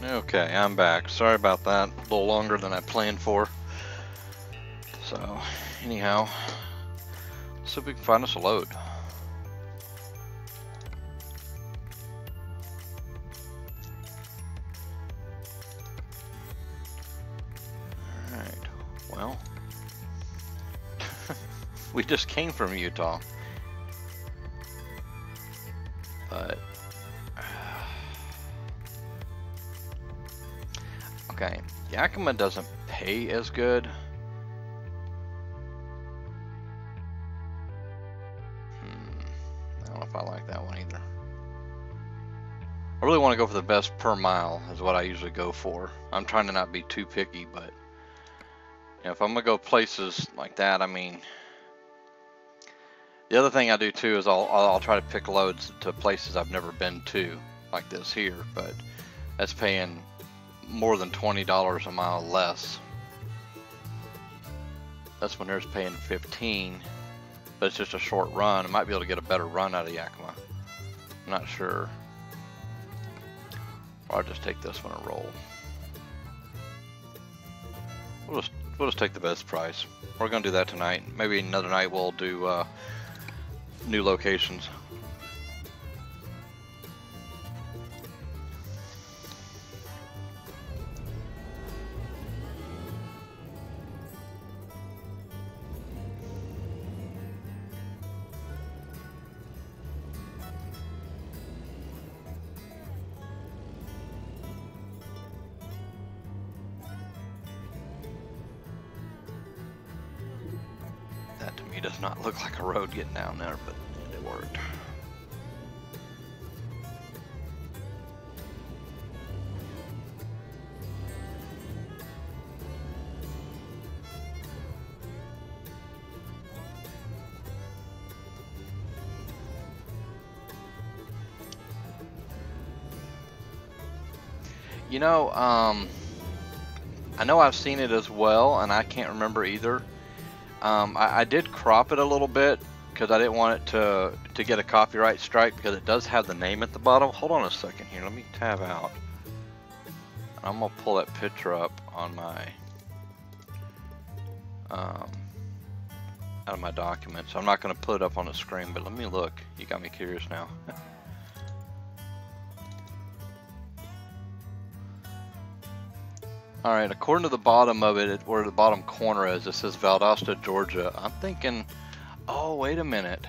Okay, I'm back. Sorry about that. A little longer than I planned for. So, anyhow, let's see if we can find us a load. Alright, well, we just came from Utah. But, okay, Yakima doesn't pay as good. I don't know if I like that one either. I really want to go for the best per mile is what I usually go for. I'm trying to not be too picky, but you know, if I'm gonna go places like that, I mean, the other thing I do too is I'll try to pick loads to places I've never been to, like this here, but that's paying more than $20 a mile less. That's when there's paying 15, but it's just a short run. I might be able to get a better run out of Yakima. I'm not sure. Or I'll just take this one and roll. We'll just take the best price. We're gonna do that tonight. Maybe another night we'll do new locations. That to me does not look like a road getting down there, but it worked. You know, I know I've seen it as well, and I can't remember either. I did crop it a little bit because I didn't want it to get a copyright strike, because it does have the name at the bottom. Hold on a second here. Let me tab out. I'm gonna pull that picture up on my out of my documents. I'm not gonna put it up on the screen, but let me look. You got me curious now. Alright, according to the bottom of it, where the bottom corner is, it says Valdosta, Georgia. I'm thinking, oh, wait a minute.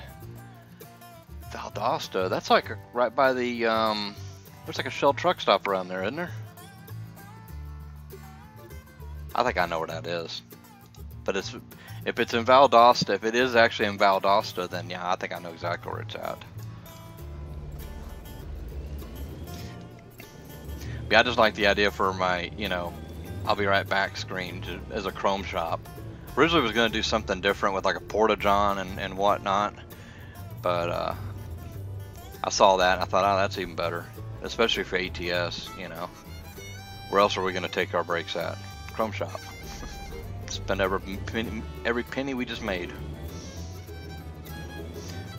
Valdosta, that's like right by the, there's like a Shell truck stop around there, isn't there? I think I know where that is. But if it's in Valdosta, if it is actually in Valdosta, then yeah, I think I know exactly where it's at. Yeah, I just like the idea for my, you know, I'll be right back screen as a Chrome shop. Originally was going to do something different with like a porta-john and whatnot, but I saw that and I thought, oh, that's even better, especially for ATS, you know. Where else are we going to take our breaks at? Chrome shop. Spend every penny we just made.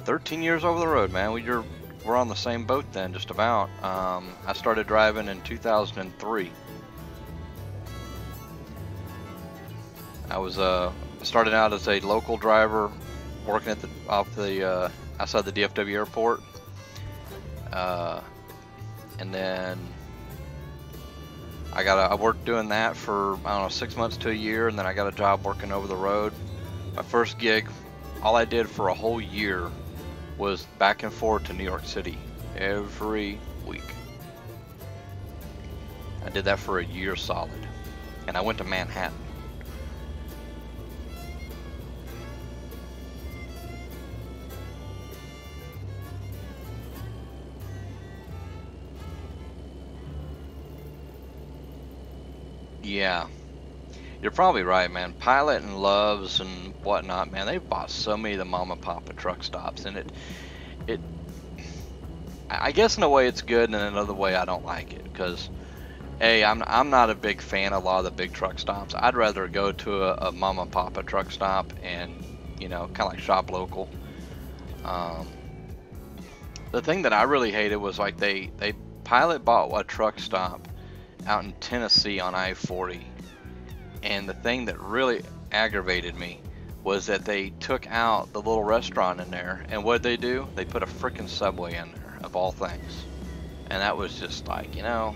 13 years over the road, man. We're on the same boat then, just about. I started driving in 2003. I was started out as a local driver, working at outside the DFW airport, and then I worked doing that for, I don't know, 6 months to a year, and then I got a job working over the road. My first gig, all I did for a whole year was back and forth to New York City every week. I did that for a year solid, and I went to Manhattan. Yeah, you're probably right, man. Pilot and Loves and whatnot, man, they've bought so many of the mom and papa truck stops, and I guess in a way it's good, and in another way I don't like it, because I'm not a big fan of a lot of the big truck stops. I'd rather go to a mom and papa truck stop and, you know, kind of like shop local. The thing that I really hated was like Pilot bought a truck stop out in Tennessee on I-40, and the thing that really aggravated me was that they took out the little restaurant in there, and what did they do? They put a freaking Subway in there, of all things. And that was just like, you know,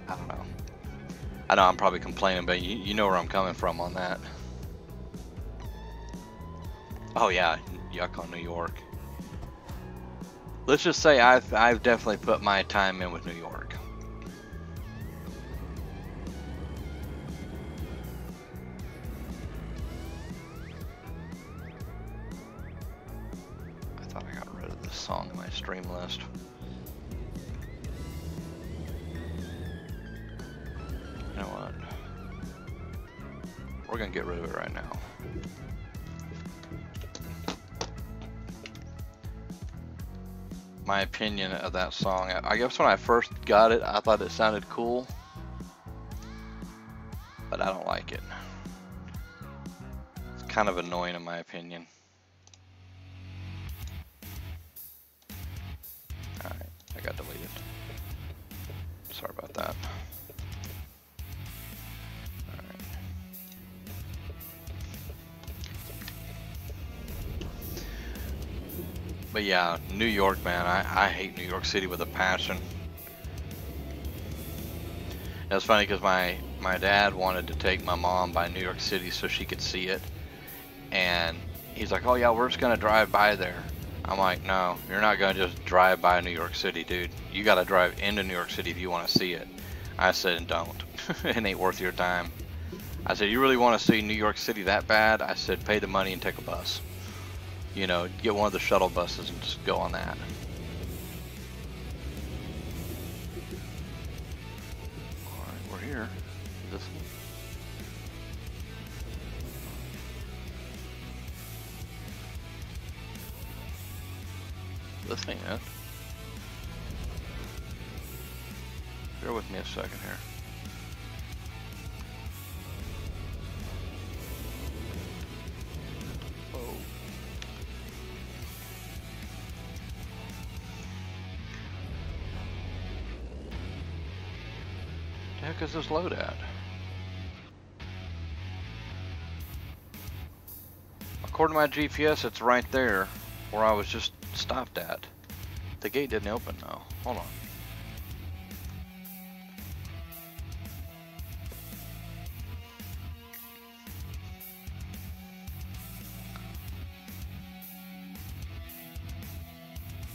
I don't know. I know I'm probably complaining, but you know where I'm coming from on that. Oh yeah, yuck on New York. Let's just say I've definitely put my time in with New York. I thought I got rid of this song in my stream list. You know what? We're gonna get rid of it right now. My opinion of that song, I guess when I first got it, I thought it sounded cool, but I don't like it. It's kind of annoying in my opinion. Alright, I got deleted. Sorry about that. But yeah, New York, man, I hate New York City with a passion. It's funny because my dad wanted to take my mom by New York City so she could see it. And he's like, oh yeah, we're just going to drive by there. I'm like, no, you're not going to just drive by New York City, dude. You got to drive into New York City if you want to see it. I said, don't. It ain't worth your time. I said, you really want to see New York City that bad? I said, pay the money and take a bus. You know, get one of the shuttle buses and just go on that. Alright, we're here. This ain't it. Bear with me a second here. The heck is this load at? According to my GPS, it's right there where I was just stopped at. The gate didn't open though. Hold on.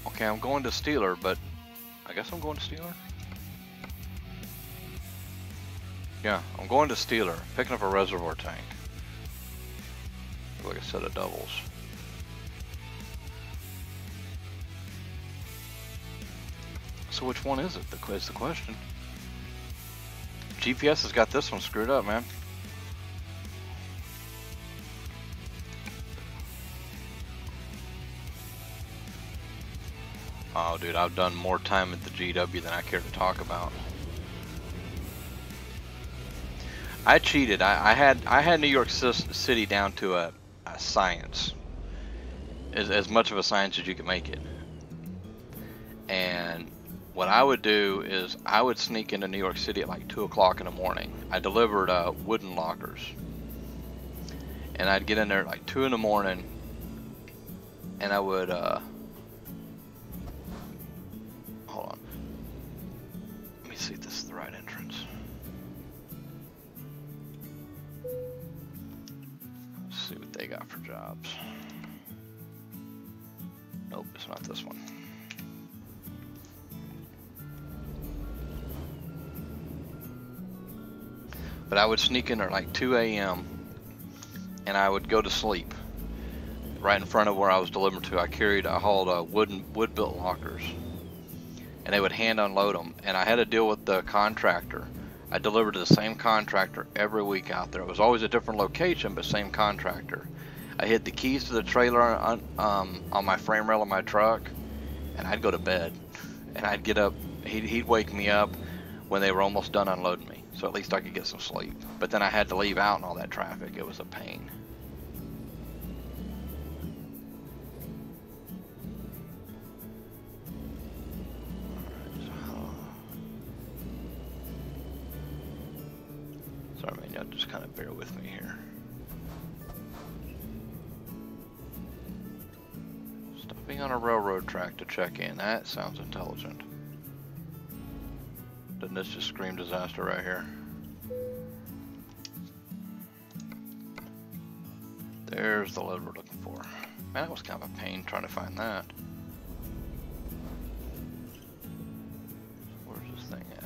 Okay, I'm going to Steeler, but I guess I'm going to Steeler? Yeah, I'm going to Steeler, picking up a reservoir tank. Like a set of doubles. So which one is it? Is the question. GPS has got this one screwed up, man. Oh, dude, I've done more time at the GW than I care to talk about. I cheated. I had New York City down to a science, as much of a science as you could make it. And what I would do is I would sneak into New York City at like 2 o'clock in the morning. I delivered wooden lockers, and I'd get in there at like 2 in the morning, and I would hold on. Let me see if this is the right entrance. See what they got for jobs. Nope, it's not this one. But I would sneak in there like 2 a.m. and I would go to sleep right in front of where I was delivering to. I hauled wood-built lockers, and they would hand unload them. And I had to deal with the contractor. I delivered to the same contractor every week out there. It was always a different location, but same contractor. I hid the keys to the trailer on my frame rail of my truck, and I'd go to bed. And I'd get up. He'd wake me up when they were almost done unloading me, so at least I could get some sleep. But then I had to leave out in all that traffic. It was a pain. Yeah, just kind of bear with me here. Stopping on a railroad track to check in. That sounds intelligent. Doesn't this just scream disaster right here? There's the load we're looking for. Man, that was kind of a pain trying to find that. Where's this thing at?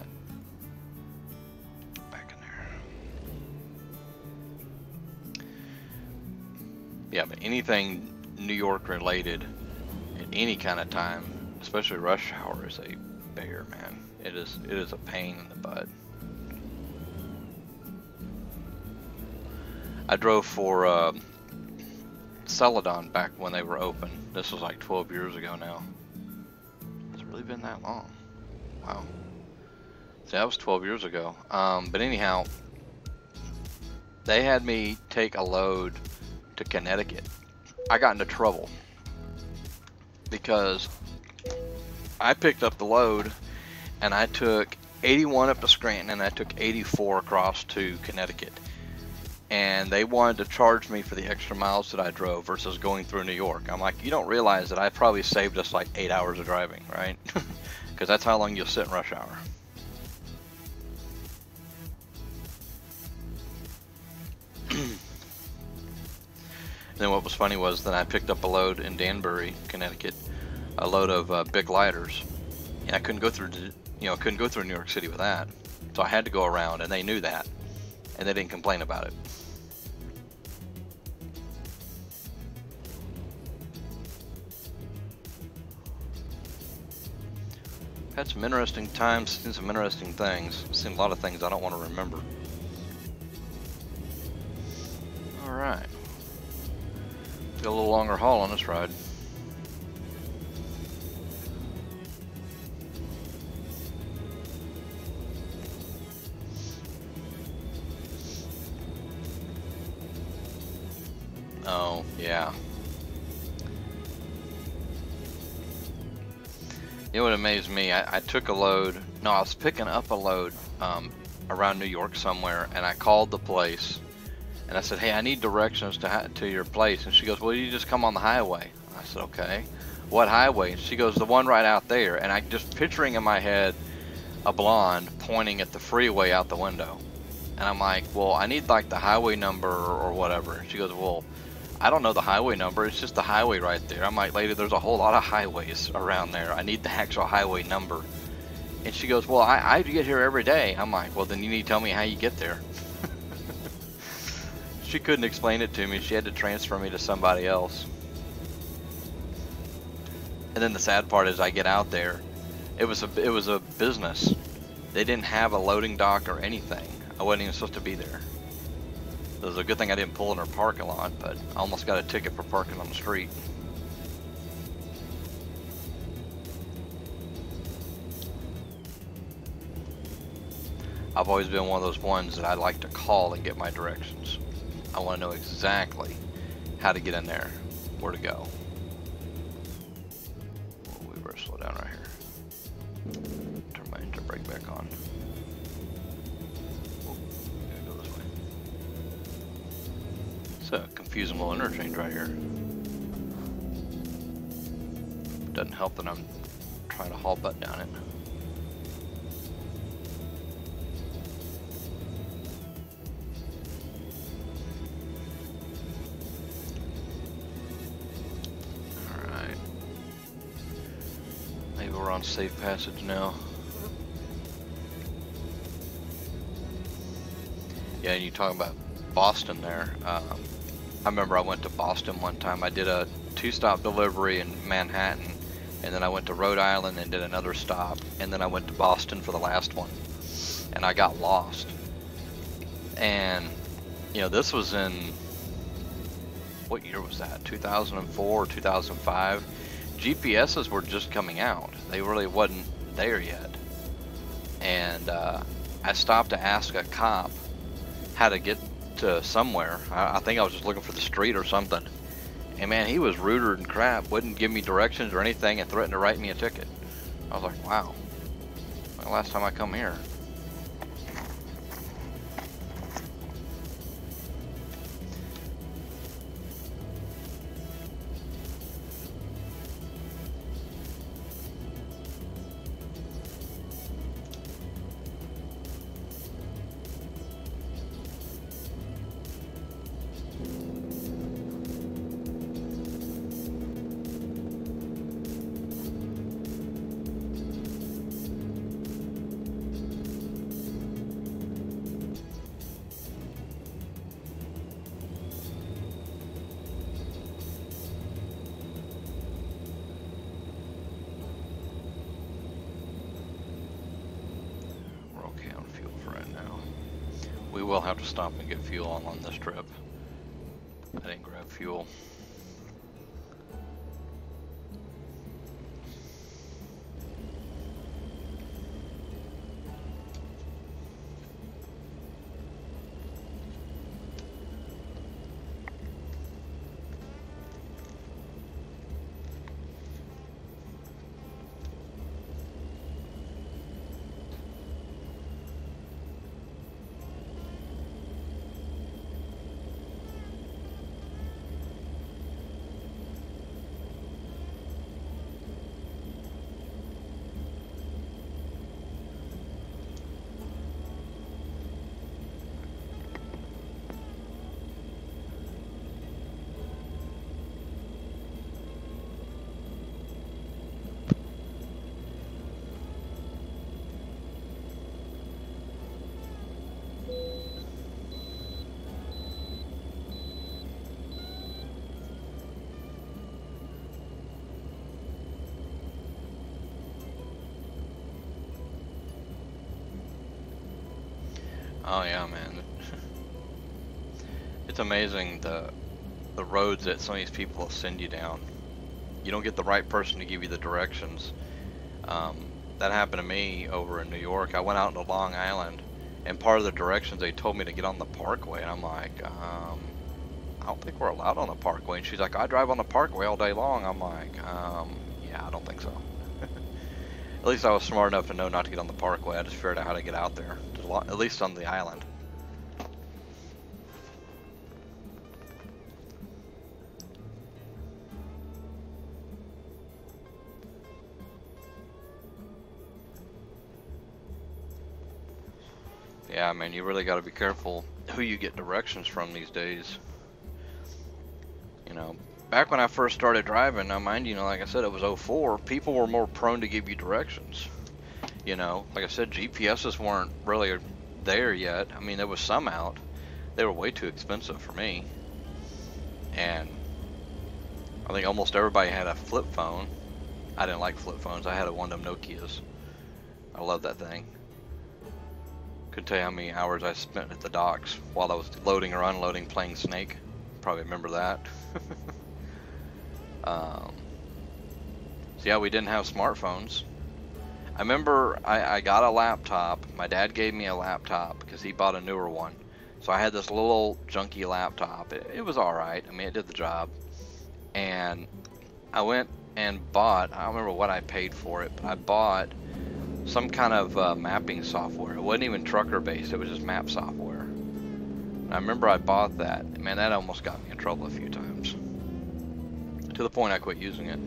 Back in there. Yeah, but anything New York related at any kind of time, especially rush hour, is a bear, man. It is a pain in the butt. I drove for Celadon back when they were open. This was like 12 years ago now. Has it really been that long? Wow. See, that was 12 years ago. But anyhow, they had me take a load to Connecticut. I got into trouble because I picked up the load and I took 81 up to Scranton and I took 84 across to Connecticut. And they wanted to charge me for the extra miles that I drove versus going through New York. I'm like, you don't realize that I probably saved us like 8 hours of driving, right? Because that's how long you'll sit in rush hour. Then what was funny was that I picked up a load in Danbury, Connecticut, a load of big lighters, and I couldn't go through, couldn't go through New York City with that. So I had to go around, and they knew that, and they didn't complain about it. Had some interesting times, seen some interesting things, seen a lot of things I don't want to remember. All right. Got a little longer haul on this ride. Oh, yeah. You know what amazed me? I took a load, no, I was picking up a load around New York somewhere, and I called the place, and I said, hey, I need directions to your place. And she goes, well, you just come on the highway. I said, okay. What highway? And she goes, the one right out there. And I just picturing in my head a blonde pointing at the freeway out the window. And I'm like, well, I need like the highway number or whatever. And she goes, well, I don't know the highway number. It's just the highway right there. I'm like, lady, there's a whole lot of highways around there. I need the actual highway number. And she goes, well, I get here every day. I'm like, well, then you need to tell me how you get there. She couldn't explain it to me. She had to transfer me to somebody else. And then the sad part is I get out there. It was a business. They didn't have a loading dock or anything. I wasn't even supposed to be there. It was a good thing I didn't pull in her parking lot, but I almost got a ticket for parking on the street. I've always been one of those ones that I like to call and get my directions. I want to know exactly how to get in there, where to go. Oh, we better slow down right here. Turn my engine brake back on. Oh, gotta go this way. It's a confusing little interchange right here. Doesn't help that I'm trying to haul butt down it. We're on safe passage now. Yeah, and you talking about Boston there. I remember I went to Boston one time. I did a 2-stop delivery in Manhattan, and then I went to Rhode Island and did another stop, and then I went to Boston for the last one, and I got lost. And this was in, what year was that? 2004 or 2005. GPSs were just coming out. They really wasn't there yet. And I stopped to ask a cop how to get to somewhere. I think I was just looking for the street or something. And man, he was ruder than crap. Wouldn't give me directions or anything and threatened to write me a ticket. I was like, wow. The last time I come here. we will have to stop and get fuel on this trip. I didn't grab fuel. Oh yeah, man. It's amazing the roads that some of these people will send you down. You don't get the right person to give you the directions. That happened to me over in New York. I went out into Long Island, and part of the directions they told me to get on the Parkway, and I'm like, I don't think we're allowed on the Parkway. And she's like, I drive on the Parkway all day long. I'm like, yeah, I don't think so. At least I was smart enough to know not to get on the Parkway. I just figured out how to get out there, at least on the island. Yeah, man, you really got to be careful who you get directions from these days. You know, back when I first started driving, now mind you, like I said, it was '04, people were more prone to give you directions. You know, like I said, GPSs weren't really there yet. I mean, there was some out. They were way too expensive for me. And I think almost everybody had a flip phone. I didn't like flip phones. I had one of them Nokias. I love that thing. Could tell you how many hours I spent at the docks while I was loading or unloading playing Snake. Probably remember that. So yeah, we didn't have smartphones. I remember I got a laptop. My dad gave me a laptop because he bought a newer one. So I had this little old junky laptop. It was alright. I mean, it did the job. And I went and bought, I don't remember what I paid for it, but I bought some kind of mapping software. It wasn't even trucker based, it was just map software. And I remember I bought that. Man, that almost got me in trouble a few times. To the point I quit using it.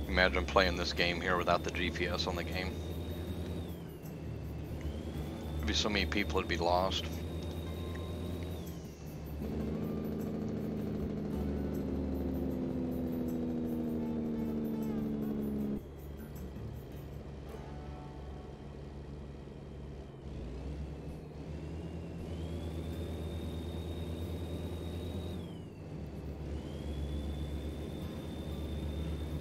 Imagine playing this game here without the GPS on the game. There'd be so many people would be lost.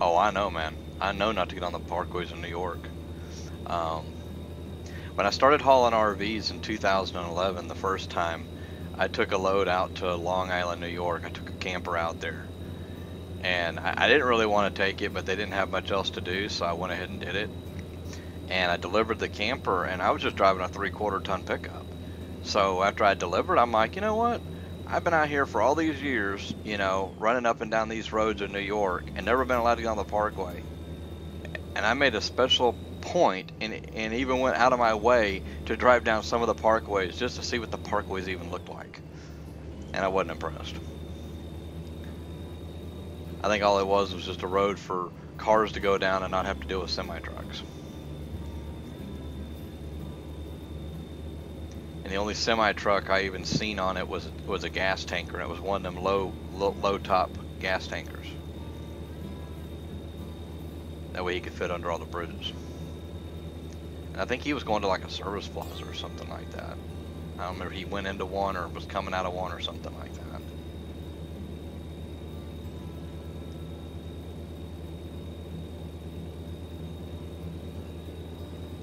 Oh, I know, man. I know not to get on the parkways in New York. When I started hauling RVs in 2011, the first time, I took a load out to Long Island, New York. I took a camper out there. And I didn't really want to take it, but they didn't have much else to do, so I went ahead and did it. And I delivered the camper, and I was just driving a 3/4 ton pickup. So after I delivered, I'm like, you know what? I've been out here for all these years, you know, running up and down these roads in New York and never been allowed to get on the parkway. And I made a special point and even went out of my way to drive down some of the parkways just to see what the parkways even looked like. And I wasn't impressed. I think all it was just a road for cars to go down and not have to deal with semi-trucks. And the only semi-truck I even seen on it was a gas tanker, and it was one of them low top gas tankers. That way he could fit under all the bridges. And I think he was going to like a service plaza or something like that. I don't remember, he went into one or was coming out of one or something like that.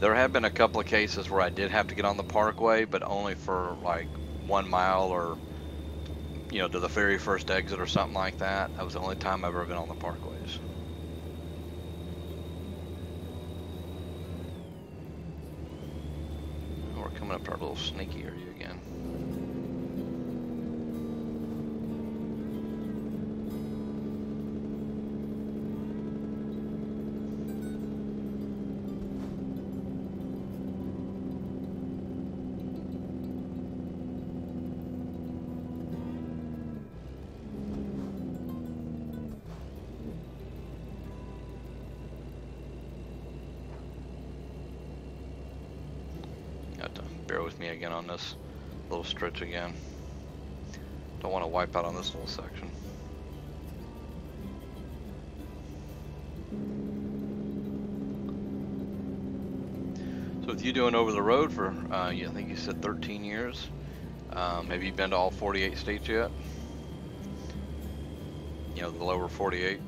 There have been a couple of cases where I did have to get on the parkway, but only for like 1 mile or, to the very first exit or something like that. That was the only time I've ever been on the parkways. Oh, we're coming up to our little sneaky area again. Got to bear with me again on this little stretch again. Don't want to wipe out on this little section. So with you doing over the road for, I think you said 13 years, have you been to all 48 states yet? The lower 48?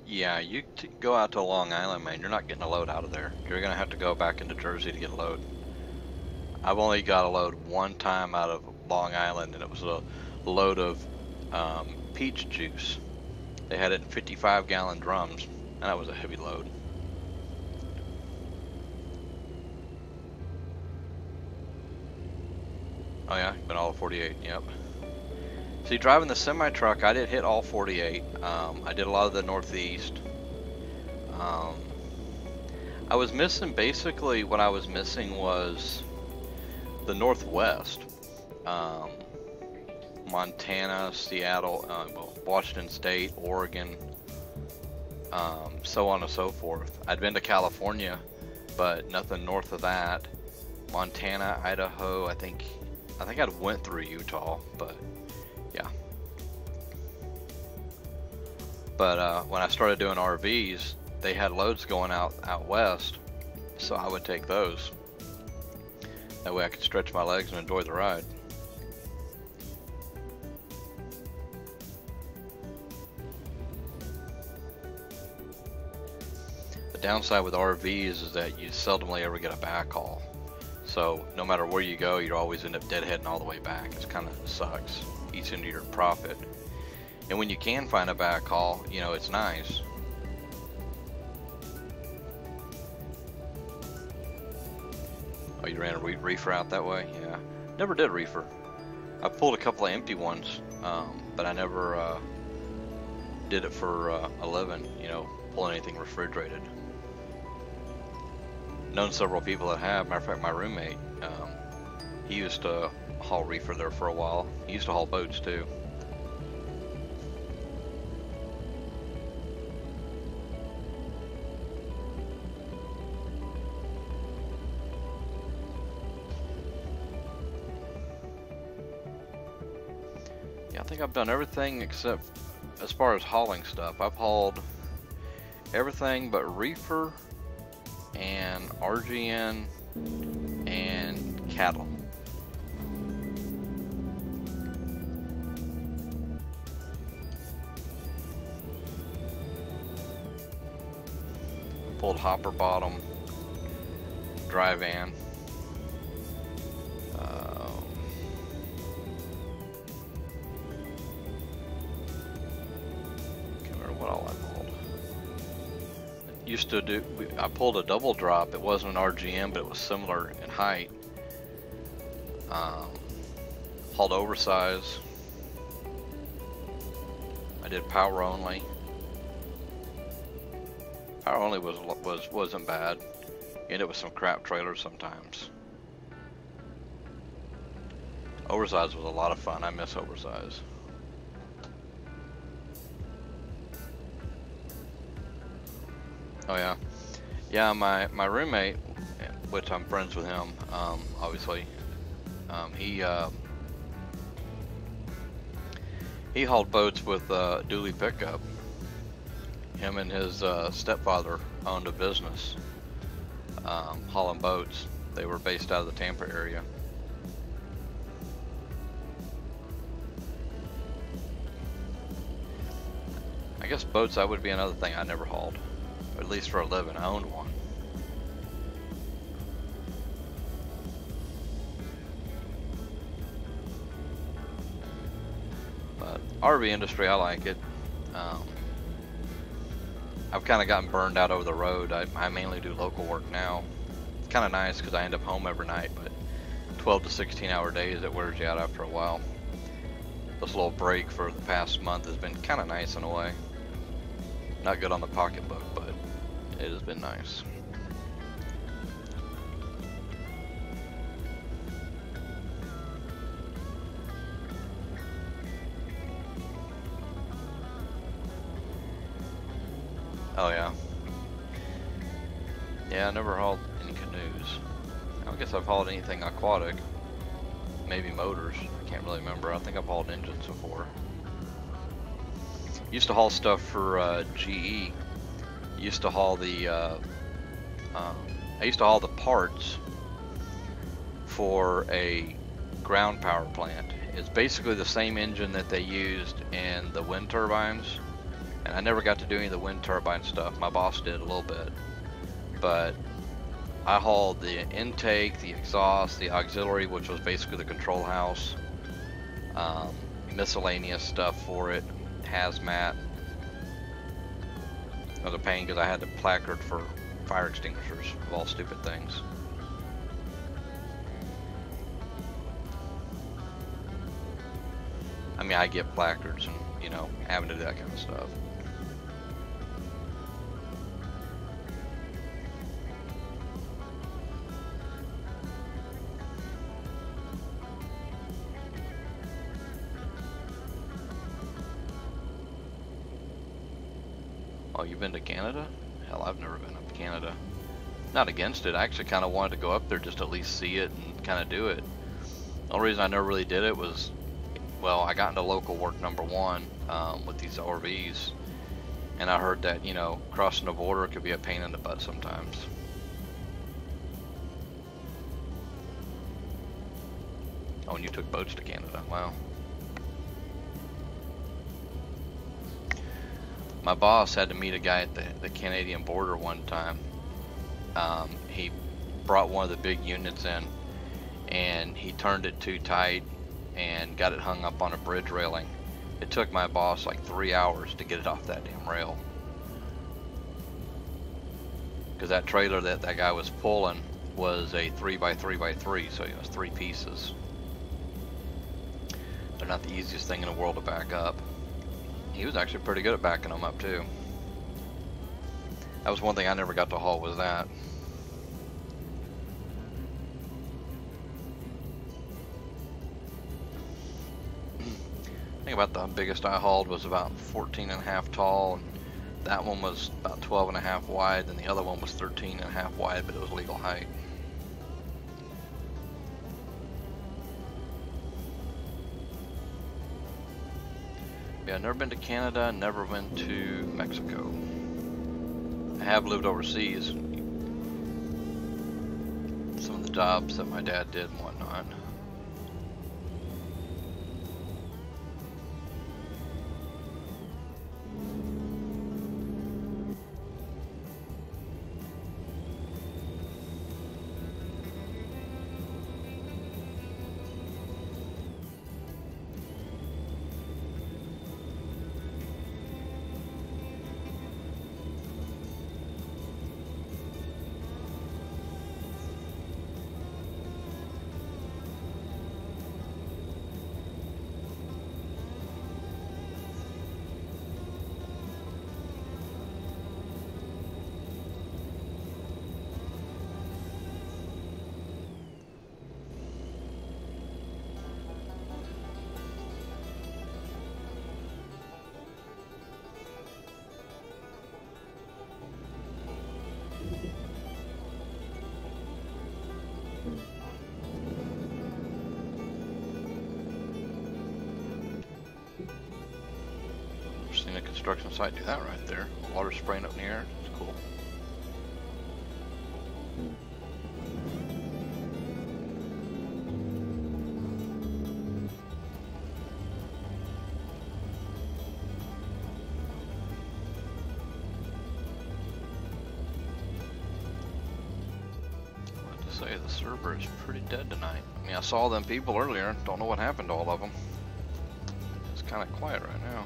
Yeah, you go out to Long Island, man, you're not getting a load out of there. You're gonna have to go back into Jersey to get a load. I've only got a load one time out of Long Island, and it was a load of peach juice. They had it in 55-gallon drums, and that was a heavy load. Oh yeah, been all 48. Yep. See, driving the semi truck, I did hit all 48. I did a lot of the Northeast. Um, I was missing, basically what I was missing was the Northwest. Um, Montana, Seattle, well, Washington State, Oregon, so on and so forth. I'd been to California, but nothing north of that. Montana, Idaho, I think I'd went through Utah, but yeah. But when I started doing RVs, they had loads going out west, so I would take those. That way I could stretch my legs and enjoy the ride. The downside with RVs is that you seldomly ever get a backhaul. So no matter where you go, you always end up deadheading all the way back. It kind of sucks. Eats into your profit. And when you can find a backhaul, you know, it's nice. Oh, you ran a reefer out that way? Yeah. Never did reefer. I pulled a couple of empty ones, but I never did it for a living, you know, pulling anything refrigerated. Known several people that have. Matter of fact, my roommate, he used to haul reefer there for a while. He used to haul boats too. Yeah, I think I've done everything except as far as hauling stuff. I've hauled everything but reefer and RGN and cattle. Pulled hopper bottom, dry van. Can't remember what all I pulled. Used to do, I pulled a double drop. It wasn't an RGM, but it was similar in height. Hauled oversize. I did power only. Power only wasn't bad. Ended up with some crap trailers sometimes. Oversize was a lot of fun. I miss oversize. Oh yeah, yeah. My roommate, which I'm friends with him, obviously, he hauled boats with dually pickup. Him and his stepfather owned a business hauling boats. They were based out of the Tampa area. I guess boats, that would be another thing I never hauled. At least for a living. I owned one. But RV industry, I like it. I've kind of gotten burned out over the road. I mainly do local work now. It's kind of nice because I end up home every night, but 12 to 16 hour days, it wears you out after a while. This little break for the past month has been kind of nice in a way. Not good on the pocketbook, but it has been nice. Oh yeah. Yeah, I never hauled any canoes. I guess I've hauled anything aquatic. Maybe motors. I can't really remember. I think I've hauled engines before. Used to haul stuff for GE. Used to haul the I used to haul the parts for a ground power plant. It's basically the same engine that they used in the wind turbines, and I never got to do any of the wind turbine stuff. My boss did a little bit, but I hauled the intake, the exhaust, the auxiliary, which was basically the control house, miscellaneous stuff for it, hazmat. Another pain because I had the placard for fire extinguishers of all stupid things. I mean, I get placards and, you know, having to do that kind of stuff. Oh, you've been to Canada? Hell, I've never been up to Canada. Not against it. I actually kind of wanted to go up there just to at least see it and kind of do it. The only reason I never really did it was, well, I got into local work #1 with these RVs, and I heard that, you know, crossing the border could be a pain in the butt sometimes. Oh, and you took boats to Canada. Wow. My boss had to meet a guy at the Canadian border one time. He brought one of the big units in, and he turned it too tight and got it hung up on a bridge railing. It took my boss like 3 hours to get it off that damn rail. Because that trailer that guy was pulling was a 3x3x3, so it was 3 pieces. They're not the easiest thing in the world to back up. He was actually pretty good at backing them up too. That was one thing I never got to haul, was that. I think about the biggest I hauled was about 14.5 tall, and that one was about 12.5 wide, and the other one was 13.5 wide, but it was legal height. Yeah, I've never been to Canada, never been to Mexico. I have lived overseas. Some of the jobs that my dad did and whatnot. Seen a construction site do that right there. Water spraying up in the air. It's cool. I have to say, the server is pretty dead tonight. I mean, I saw them people earlier. Don't know what happened to all of them. It's kind of quiet right now.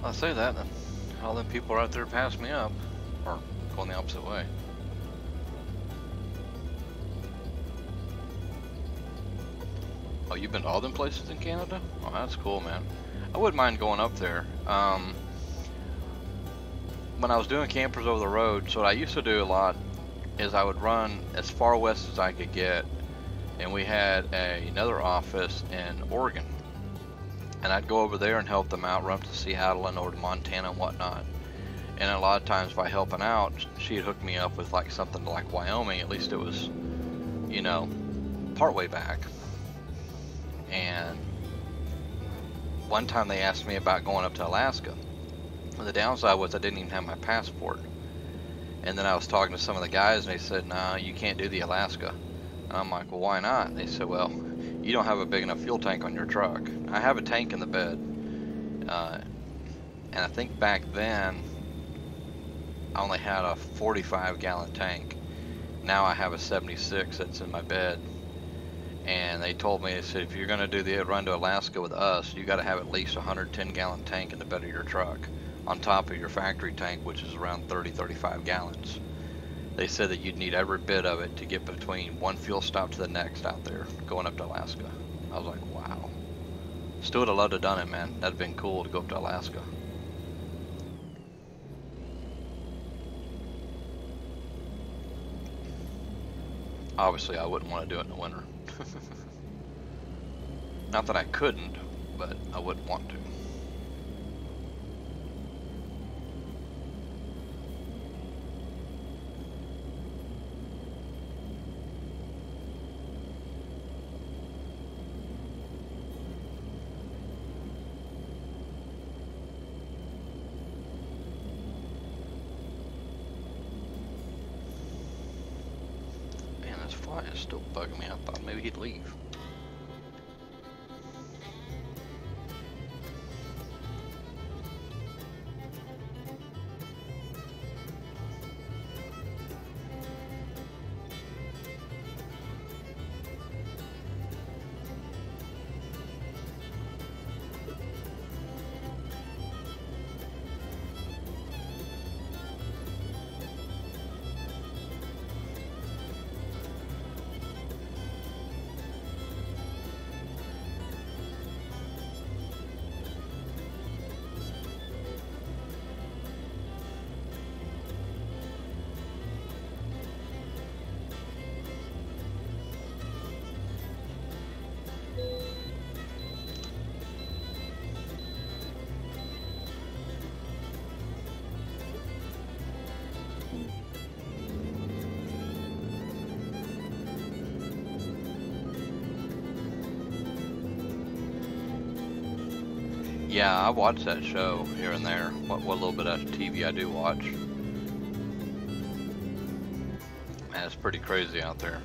I say that, and all them people right there pass me up, or going the opposite way. Oh, you've been to all them places in Canada? Oh, that's cool, man. I wouldn't mind going up there. When I was doing campers over the road, so what I used to do a lot is I would run as far west as I could get, and we had another office in Oregon. And I'd go over there and help them out, run up to Seattle and over to Montana and whatnot. And a lot of times by helping out, she'd hook me up with like something like Wyoming. At least it was, you know, partway back. And one time they asked me about going up to Alaska. And the downside was I didn't even have my passport. And then I was talking to some of the guys and they said, nah, you can't do the Alaska. And I'm like, well, why not? And they said, well, you don't have a big enough fuel tank on your truck. I have a tank in the bed. And I think back then, I only had a 45-gallon tank. Now I have a 76 that's in my bed. And they told me, they said, if you're going to do the run to Alaska with us, you got to have at least a 110-gallon tank in the bed of your truck, on top of your factory tank, which is around 30-35 gallons. They said that you'd need every bit of it to get between one fuel stop to the next out there, going up to Alaska. I was like, wow. Still would have loved to have done it, man. That'd been cool to go up to Alaska. Obviously, I wouldn't want to do it in the winter. Not that I couldn't, but I wouldn't want to. Man, this fly is still bugging me. I thought maybe he'd leave. Yeah, I watch that show here and there. What little bit of TV I do watch. Man, it's pretty crazy out there.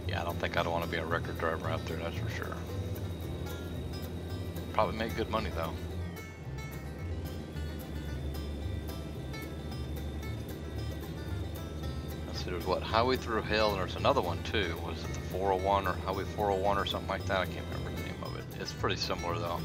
Yeah, I don't think I'd want to be a record driver out there, that's for sure. Probably make good money though. There's what, Highway Through Hell, and there's another one too. Was it the 401 or Highway 401 or something like that? I can't remember the name of it. It's pretty similar though.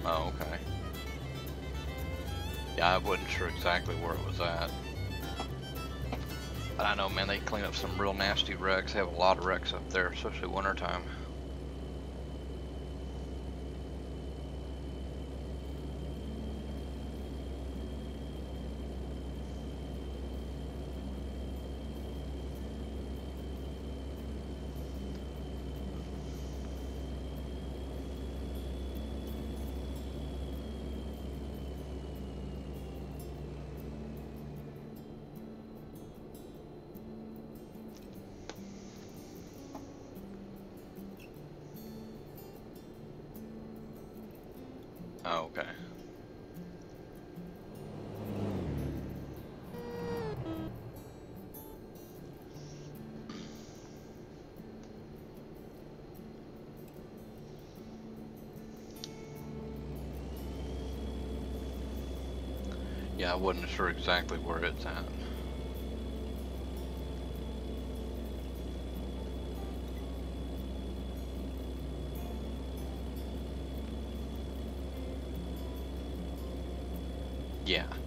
Oh, okay. Yeah, I wasn't sure exactly where it was at. But I know, man, they clean up some real nasty wrecks. They have a lot of wrecks up there, especially wintertime. Oh, okay. Yeah, I wasn't sure exactly where it's at.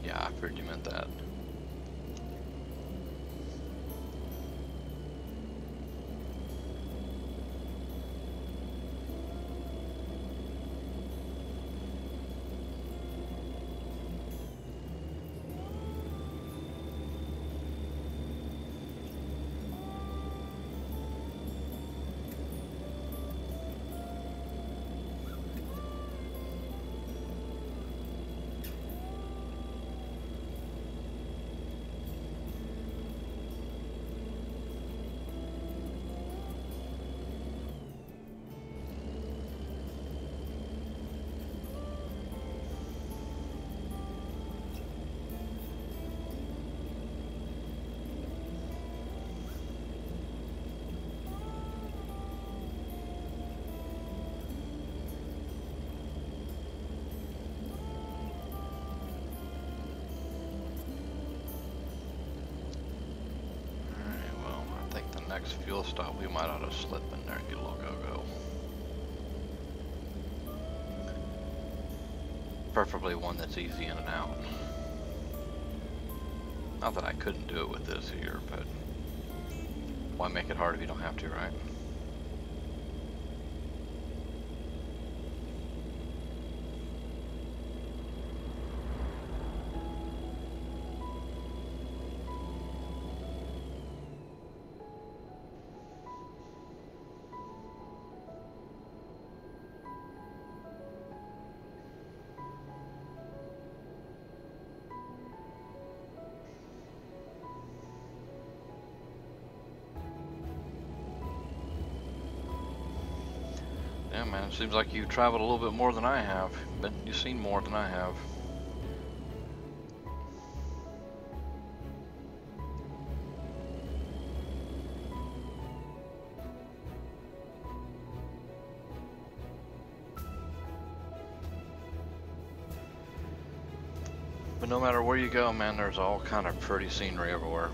Yeah, I figured you meant that. Next fuel stop, we might ought to slip in there and get a little go-go. Preferably one that's easy in and out. Not that I couldn't do it with this here, but why make it hard if you don't have to, right? Yeah, man, it seems like you've traveled a little bit more than I have, but you've seen more than I have. But no matter where you go, man, there's all kind of pretty scenery everywhere.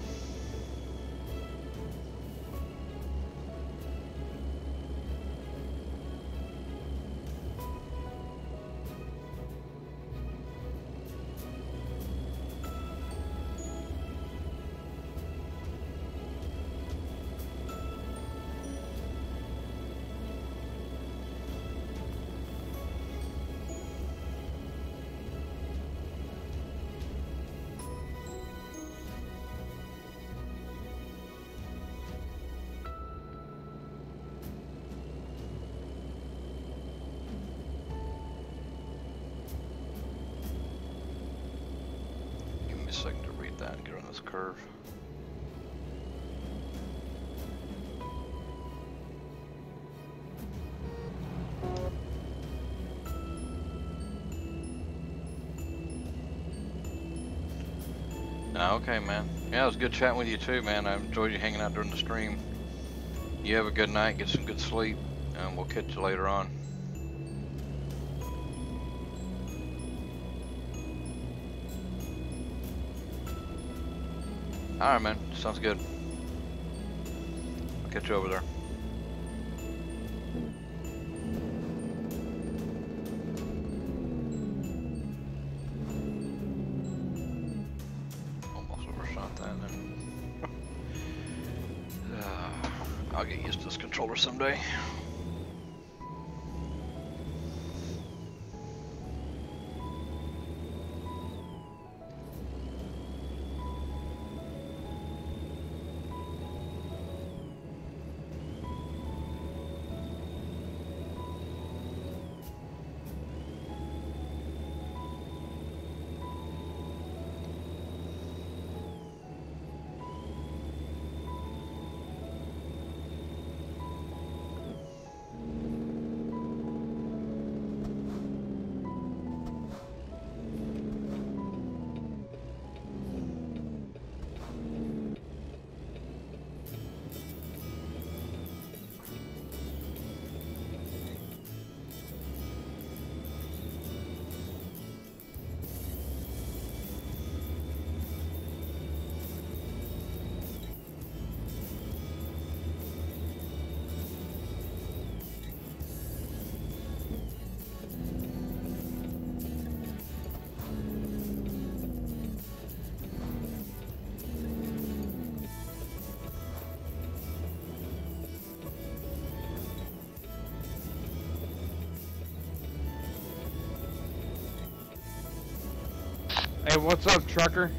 Second to read that and get on this curve. Okay, man. Yeah, it was good chatting with you too, man. I enjoyed you hanging out during the stream. You have a good night, get some good sleep, and we'll catch you later on. Alright, man. Sounds good. I'll catch you over there. Almost overshot that then. I'll get used to this controller someday. Hey, what's up, trucker?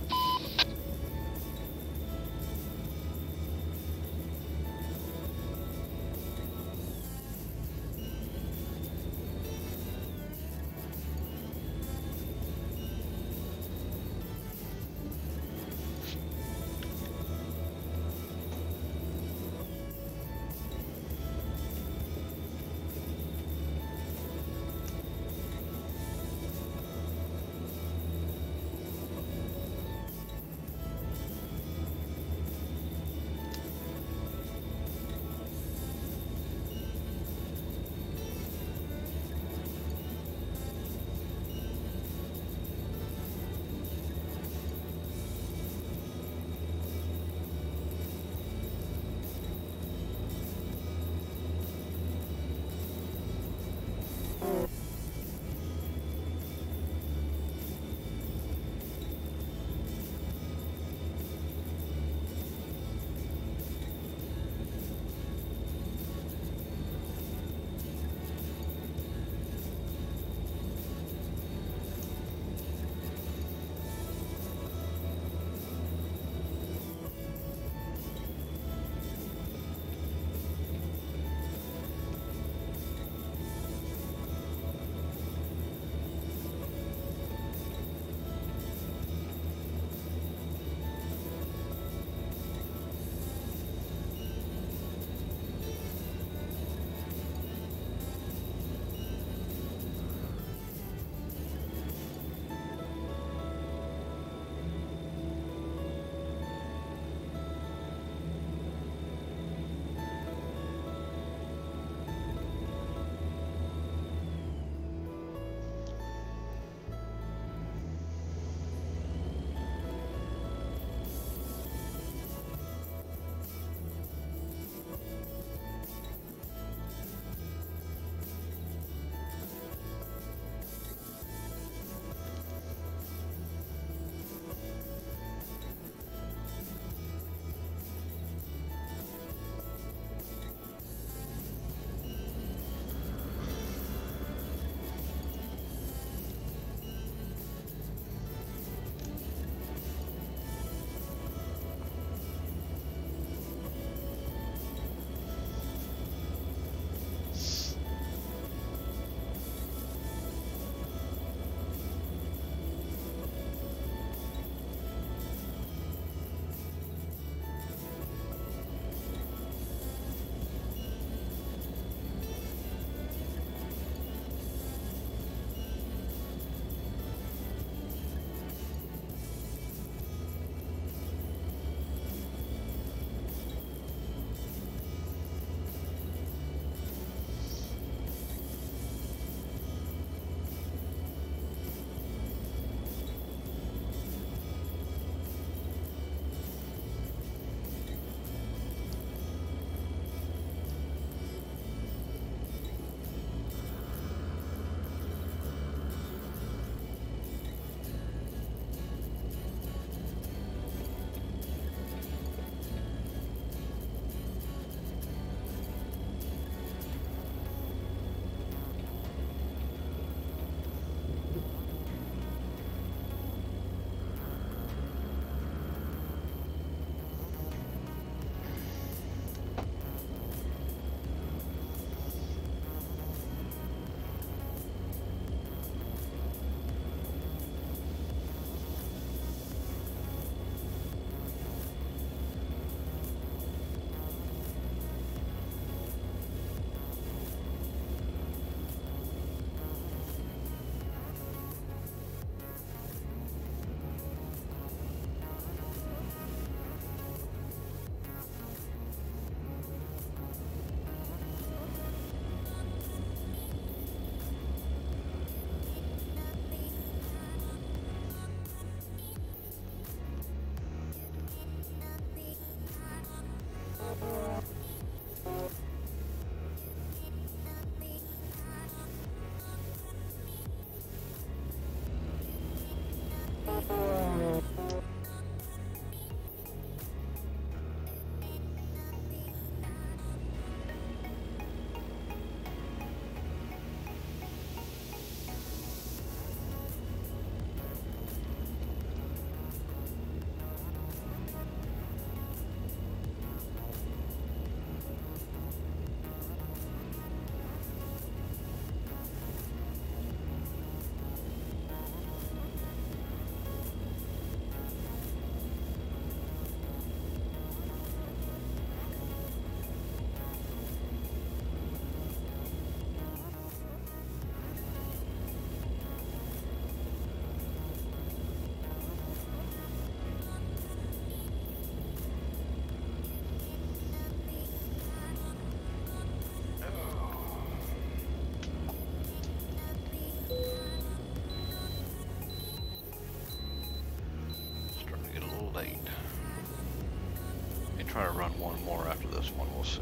one more after this one, we'll see.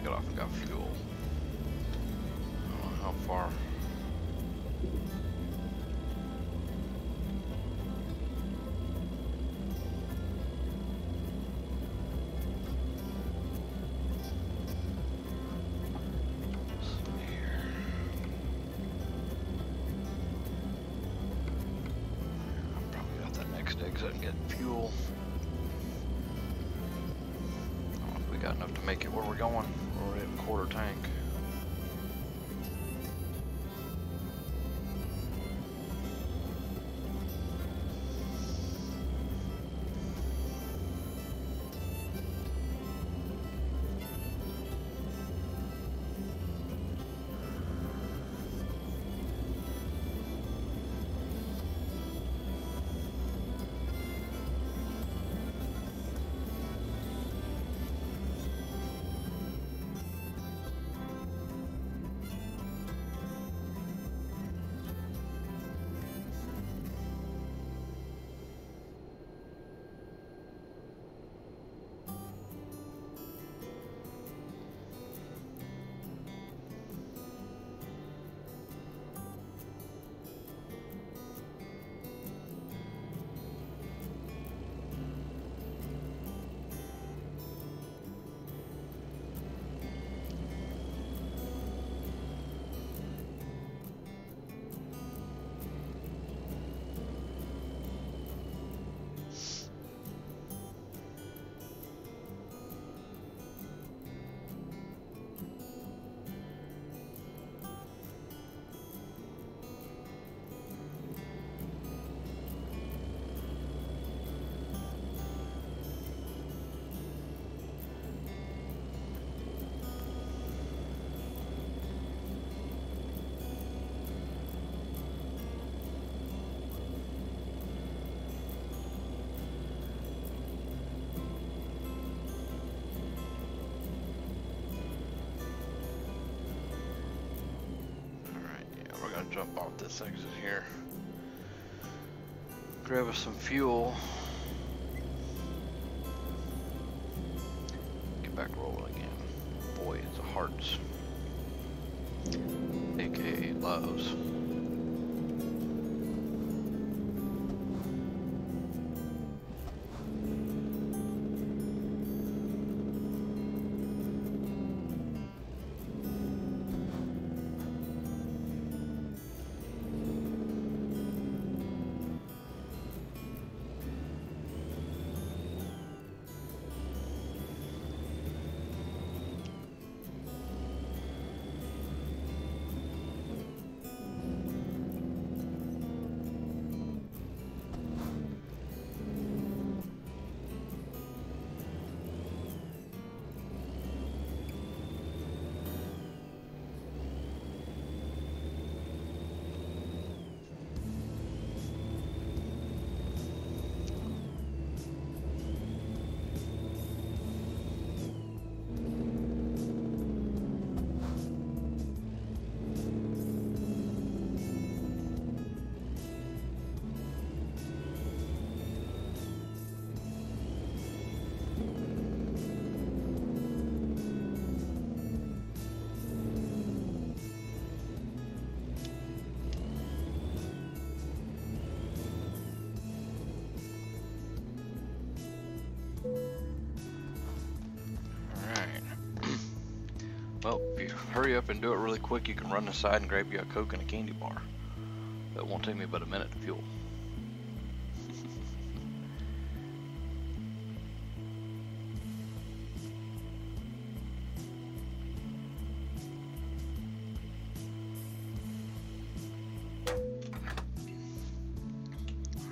Got off and got fuel. I don't know how far. I'm probably got that next exit and get fuel. I don't know if we got enough to make it where we're going. We're already at a quarter tank. Jump off this exit here. Grab us some fuel. Get back rolling again. Boy, it's a hearts. AKA loves. Well, if you hurry up and do it really quick, you can run aside and grab you a Coke and a candy bar. That won't take me but a minute to fuel.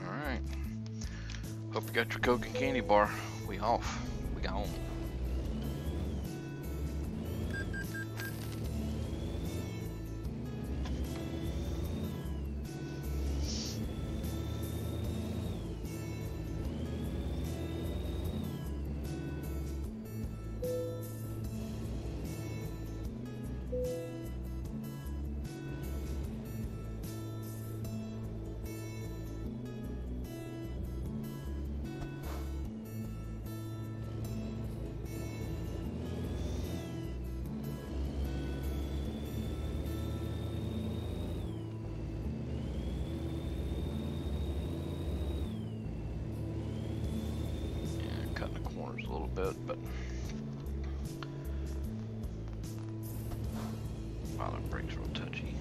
Alright. Hope you got your Coke and candy bar. We off. We got home. A little bit, but wow, that brake's real touchy.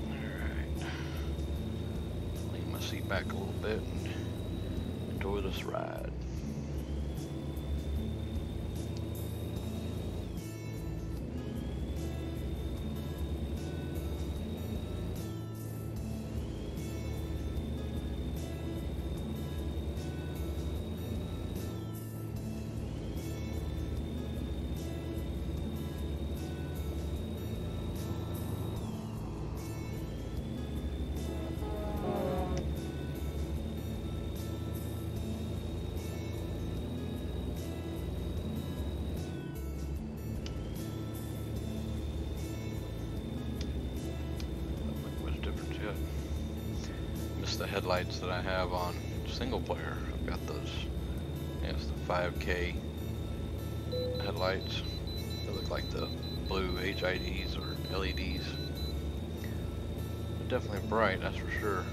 Alright, lean my seat back a little bit and enjoy this ride. The headlights that I have on single player. I've got those, yes, the 5K headlights. They look like the blue HIDs or LEDs. They're definitely bright, that's for sure.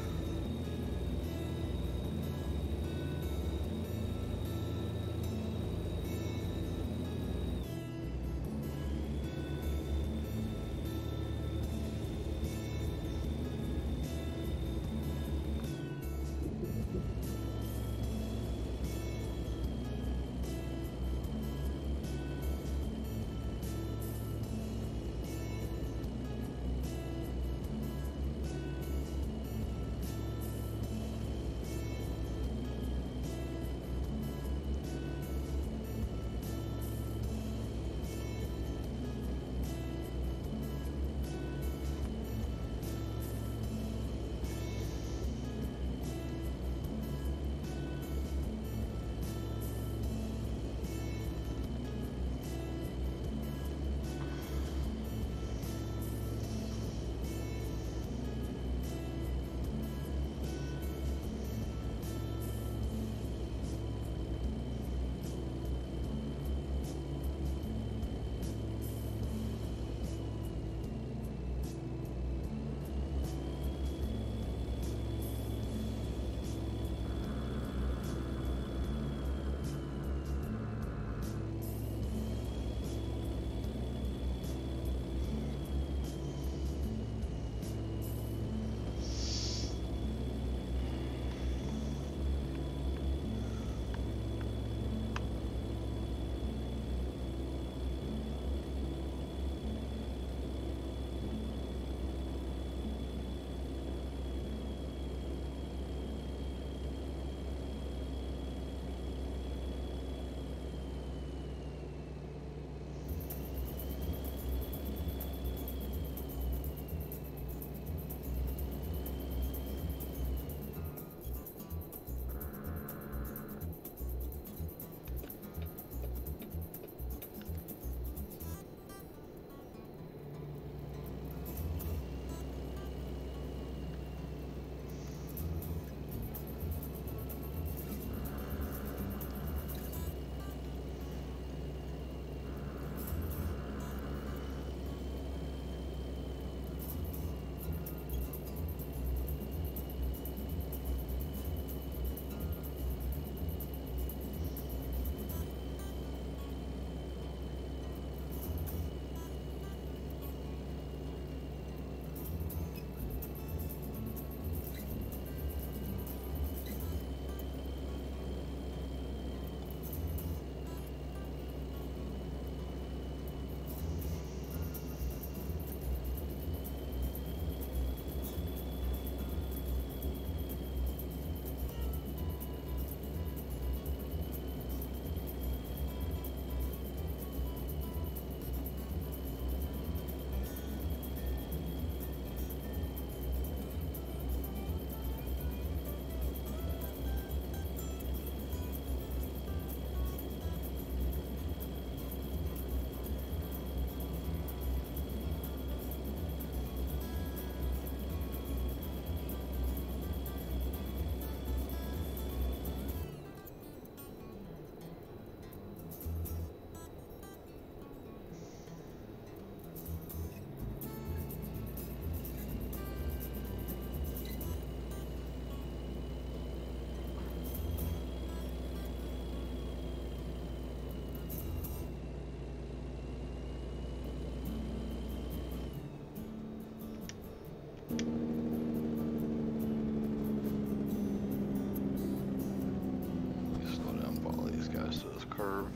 curve.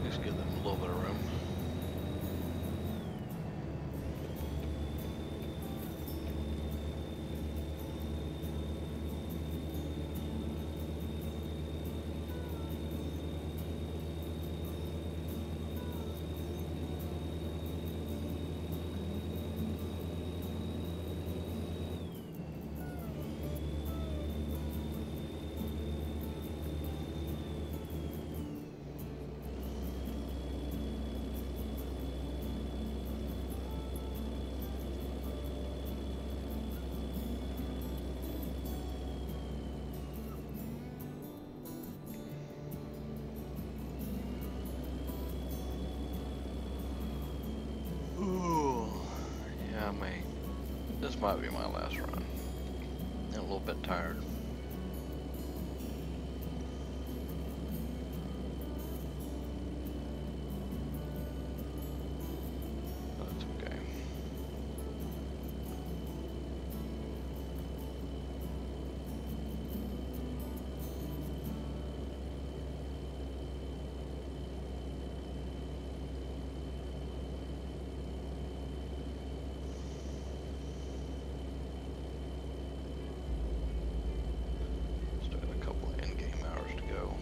Just give them a little bit of room. Ooh, yeah, this might be my last run. I'm a little bit tired. That's okay. Still got a couple of in-game hours to go.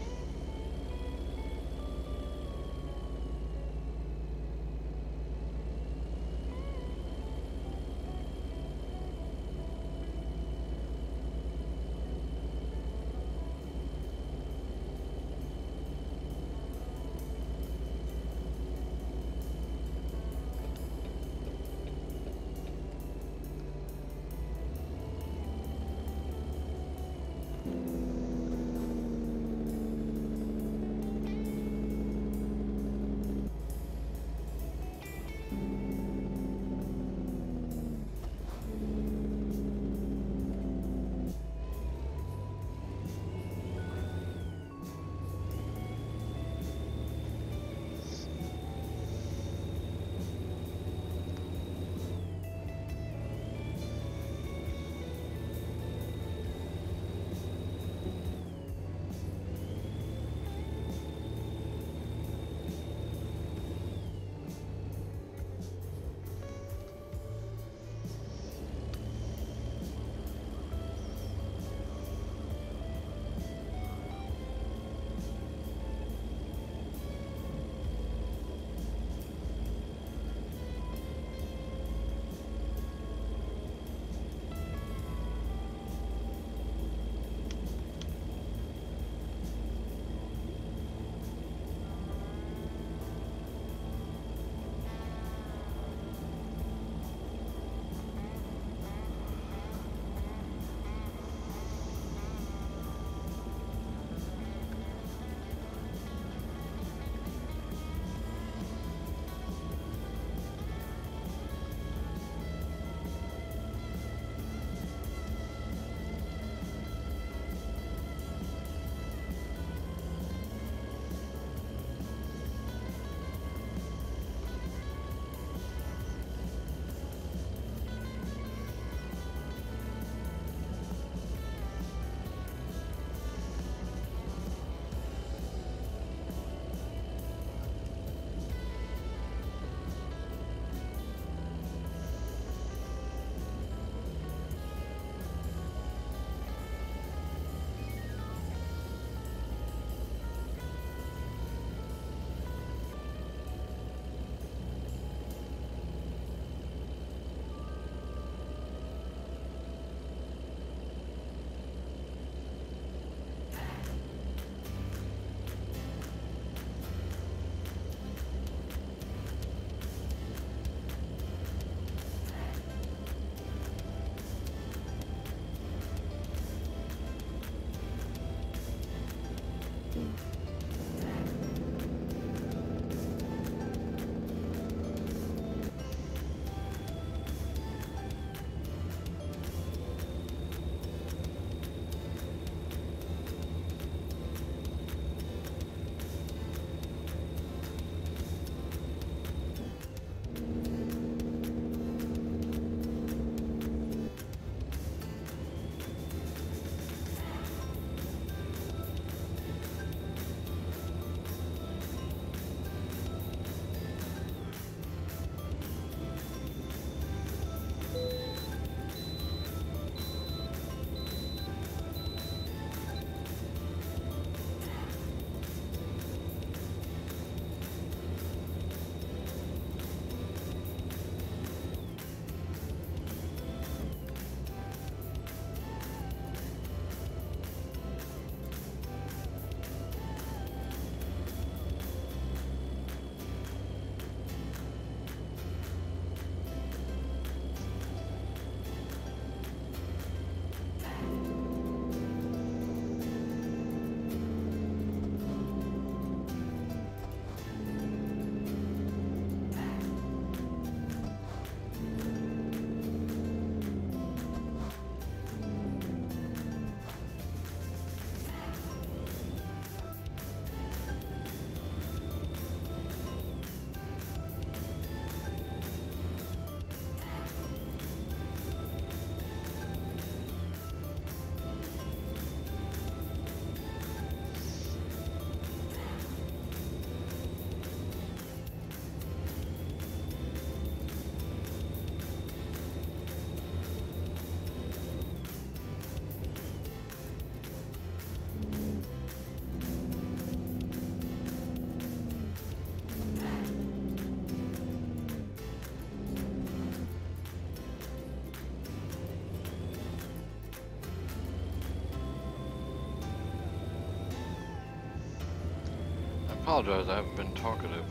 apologize, I haven't been talkative.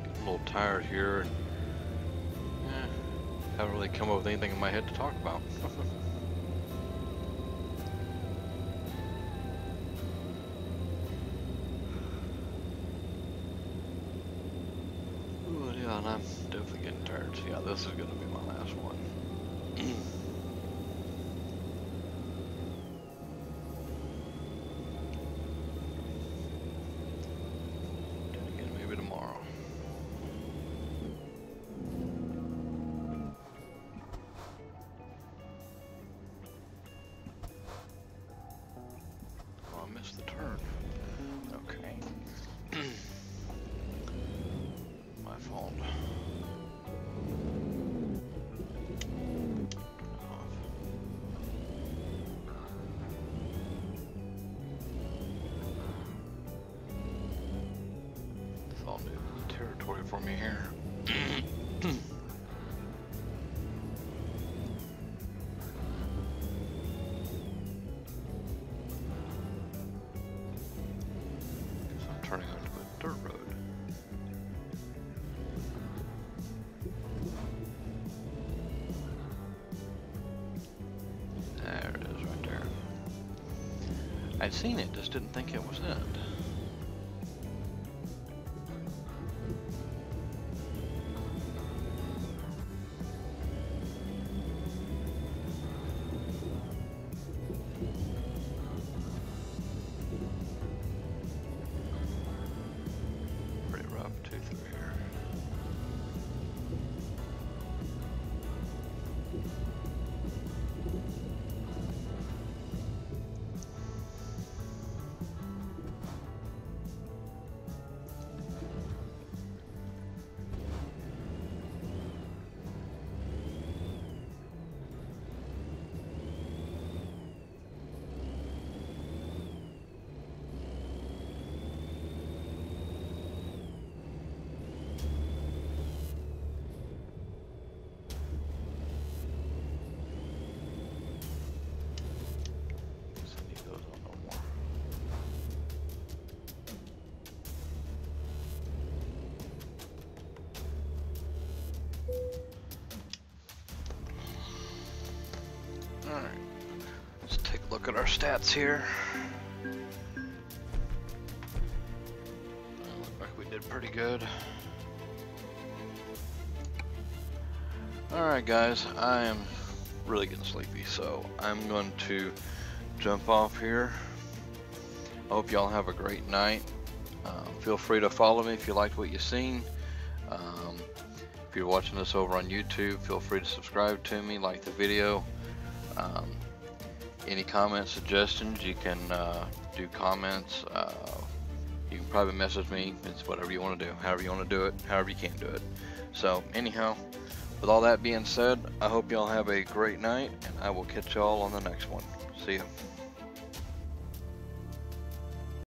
Getting a little tired here, and haven't really come up with anything in my head to talk about. Ooh, yeah, and I'm definitely getting tired. So yeah, this is gonna be my last one. Again, maybe tomorrow. Oh, I missed the turn. Okay. My fault. It's all new territory for me here. Turning onto a dirt road. There it is right there. I'd seen it, just didn't think it was it. Alright, let's take a look at our stats here. Look like we did pretty good. Alright guys, I am really getting sleepy, so I'm going to jump off here. I hope y'all have a great night. Feel free to follow me if you liked what you've seen. If you're watching this over on YouTube, feel free to subscribe to me, like the video. Any comments, suggestions, you can do comments. You can probably message me. It's whatever you want to do, however you want to do it, however you can do it. So anyhow, with all that being said, I hope y'all have a great night, and I will catch y'all on the next one. See ya.